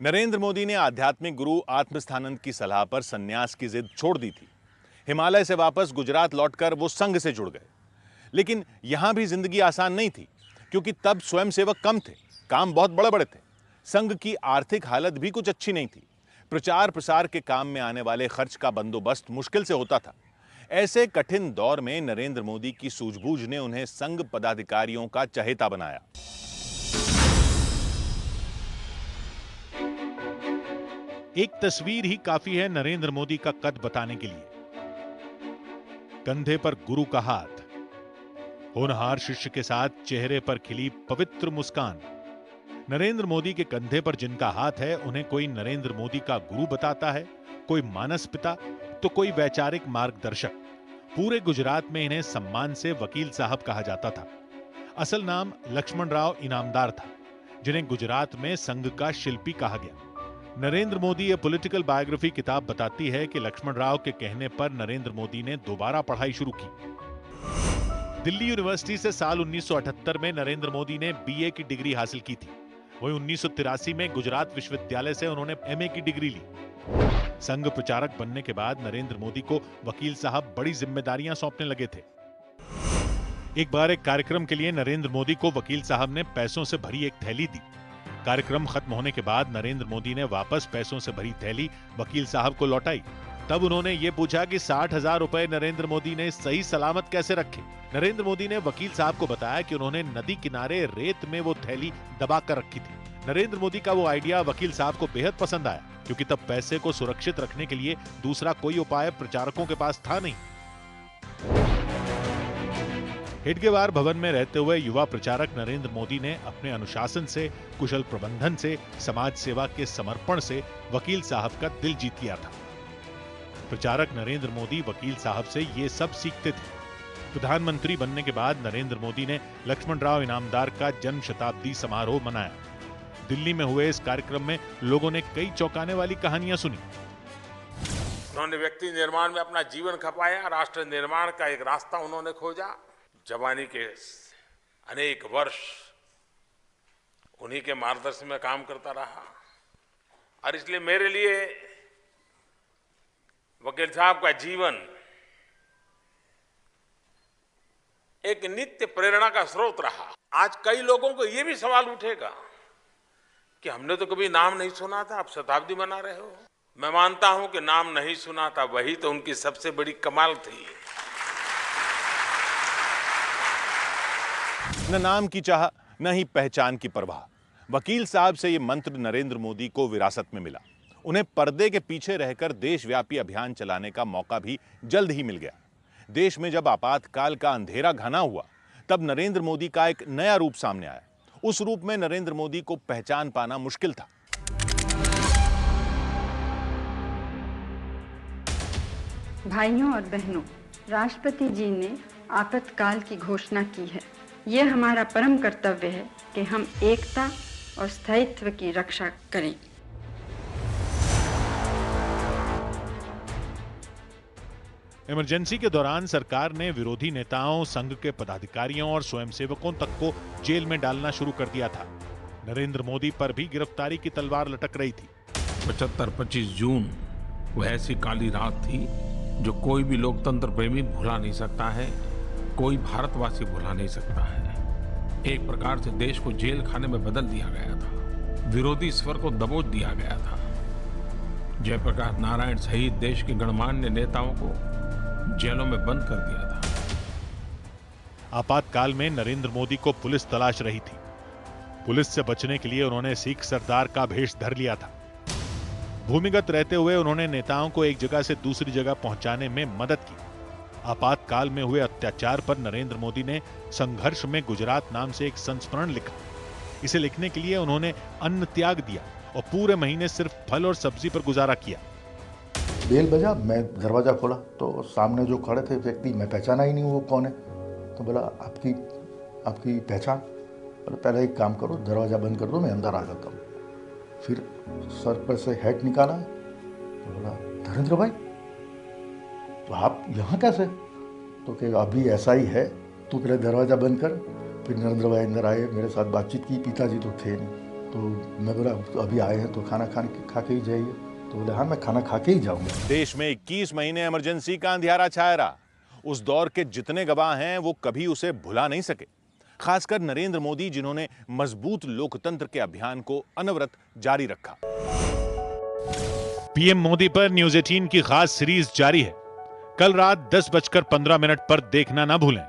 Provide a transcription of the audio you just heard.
नरेंद्र मोदी ने आध्यात्मिक गुरु आत्मस्थानंद की सलाह पर संन्यास की जिद छोड़ दी थी। हिमालय से वापस गुजरात लौटकर वो संघ से जुड़ गए। लेकिन यहां भी जिंदगी आसान नहीं थी, क्योंकि तब स्वयंसेवक कम थे, काम बहुत बड़े बड़े थे। संघ की आर्थिक हालत भी कुछ अच्छी नहीं थी। प्रचार प्रसार के काम में आने वाले खर्च का बंदोबस्त मुश्किल से होता था। ऐसे कठिन दौर में नरेंद्र मोदी की सूझबूझ ने उन्हें संघ पदाधिकारियों का चहेता बनाया। एक तस्वीर ही काफी है नरेंद्र मोदी का कद बताने के लिए। कंधे पर गुरु का हाथ, होनहार शिष्य के साथ चेहरे पर खिली पवित्र मुस्कान। नरेंद्र मोदी के कंधे पर जिनका हाथ है, उन्हें कोई नरेंद्र मोदी का गुरु बताता है, कोई मानस पिता, तो कोई वैचारिक मार्गदर्शक। पूरे गुजरात में इन्हें सम्मान से वकील साहब कहा जाता था। असल नाम लक्ष्मण राव इनामदार था, जिन्हें गुजरात में संघ का शिल्पी कहा गया। नरेंद्र मोदी ए पॉलिटिकल बायोग्राफी किताब बताती है कि लक्ष्मण राव के कहने पर नरेंद्र मोदी ने दोबारा पढ़ाई शुरू की। दिल्ली यूनिवर्सिटी से साल 1978 में नरेंद्र मोदी ने बीए की डिग्री हासिल की थी। वहीं 1983 में गुजरात विश्वविद्यालय से उन्होंने एमए की डिग्री ली। संघ प्रचारक बनने के बाद नरेंद्र मोदी को वकील साहब बड़ी जिम्मेदारियां सौंपने लगे थे। एक बार एक कार्यक्रम के लिए नरेंद्र मोदी को वकील साहब ने पैसों से भरी एक थैली दी। कार्यक्रम खत्म होने के बाद नरेंद्र मोदी ने वापस पैसों से भरी थैली वकील साहब को लौटाई। तब उन्होंने ये पूछा कि 60,000 रुपए नरेंद्र मोदी ने सही सलामत कैसे रखे। नरेंद्र मोदी ने वकील साहब को बताया कि उन्होंने नदी किनारे रेत में वो थैली दबा कर रखी थी। नरेंद्र मोदी का वो आइडिया वकील साहब को बेहद पसंद आया, क्योंकि तब पैसे को सुरक्षित रखने के लिए दूसरा कोई उपाय प्रचारकों के पास था नहीं। हेडगेवार भवन में रहते हुए युवा प्रचारक नरेंद्र मोदी ने अपने अनुशासन से, कुशल प्रबंधन से, समाज सेवा के समर्पण से वकील साहब का दिल जीत लिया था। प्रचारक नरेंद्र मोदी वकील साहब से ये सब सीखते थे। प्रधानमंत्री बनने के बाद नरेंद्र मोदी ने लक्ष्मण राव इनामदार का जन्म शताब्दी समारोह मनाया। दिल्ली में हुए इस कार्यक्रम में लोगों ने कई चौंकाने वाली कहानियां सुनी। उन्होंने व्यक्ति निर्माण में अपना जीवन खपाया, राष्ट्र निर्माण का एक रास्ता उन्होंने खोजा। जवानी के अनेक वर्ष उन्हीं के मार्गदर्शन में काम करता रहा, और इसलिए मेरे लिए वकील साहब का जीवन एक नित्य प्रेरणा का स्रोत रहा। आज कई लोगों को यह भी सवाल उठेगा कि हमने तो कभी नाम नहीं सुना था, आप शताब्दी मना रहे हो। मैं मानता हूं कि नाम नहीं सुना था, वही तो उनकी सबसे बड़ी कमाल थी। न नाम की चाह, न ही पहचान की परवाह। वकील साहब से यह मंत्र नरेंद्र मोदी को विरासत में मिला। उन्हें पर्दे के पीछे रहकर देशव्यापी अभियान चलाने का मौका भी जल्द ही मिल गया। देश में जब आपातकाल का अंधेरा घना हुआ, तब नरेंद्र मोदी का एक नया रूप सामने आया। उस रूप में नरेंद्र मोदी को पहचान पाना मुश्किल था। भाइयों और बहनों, राष्ट्रपति जी ने आपातकाल की घोषणा की है। ये हमारा परम कर्तव्य है कि हम एकता और स्थायित्व की रक्षा करें। इमरजेंसी के दौरान सरकार ने विरोधी नेताओं, संघ के पदाधिकारियों और स्वयंसेवकों तक को जेल में डालना शुरू कर दिया था। नरेंद्र मोदी पर भी गिरफ्तारी की तलवार लटक रही थी। 25 जून वो ऐसी काली रात थी जो कोई भी लोकतंत्र प्रेमी भुला नहीं सकता है, कोई भारतवासी भुला नहीं सकता है। एक प्रकार से देश को जेल खाने में बदल दिया गया था, विरोधी स्वर को दबोच दिया गया था। जयप्रकाश नारायण सहित देश के गणमान्य नेताओं को जेलों में बंद कर दिया था। आपातकाल में नरेंद्र मोदी को पुलिस तलाश रही थी। पुलिस से बचने के लिए उन्होंने सिख सरदार का भेष धर लिया था। भूमिगत रहते हुए उन्होंने नेताओं को एक जगह से दूसरी जगह पहुंचाने में मदद की। आपातकाल में हुए अत्याचार पर नरेंद्र मोदी ने संघर्ष में गुजरात नाम से एक संस्मरण लिखा। इसे लिखने के लिए उन्होंने अन्न त्याग दिया और पूरे महीने सिर्फ फल और सब्जी पर गुजारा किया। बेल बजा, मैं दरवाजा खोला तो सामने जो खड़े थे व्यक्ति, मैं पहचाना ही नहीं वो कौन है। तो बोला आपकी पहचान? बोला पहले एक काम करो, दरवाजा बंद कर दो, मैं अंदर आ जाता हूँ। फिर सर पर से हैट निकाला, तो बोला धर्मेंद्र भाई, तो आप यहाँ कैसे? तो कहे अभी ऐसा ही है, तू पहले दरवाजा बंद कर। फिर नरेंद्र भाई अंदर आए, मेरे साथ बातचीत की। पिताजी तो थे नहीं, तो मैं बोला तो अभी आए हैं तो खाना खा के ही जाइए। तो बोले हाँ मैं खाना खा के ही जाऊँगा। देश में 21 महीने इमरजेंसी का अंधियारा छाया रहा। उस दौर के जितने गवाह हैं वो कभी उसे भुला नहीं सके, खासकर नरेंद्र मोदी, जिन्होंने मजबूत लोकतंत्र के अभियान को अनवरत जारी रखा। पीएम मोदी पर न्यूज 18 की खास सीरीज जारी है। कल रात 10:15 पर देखना ना भूलें।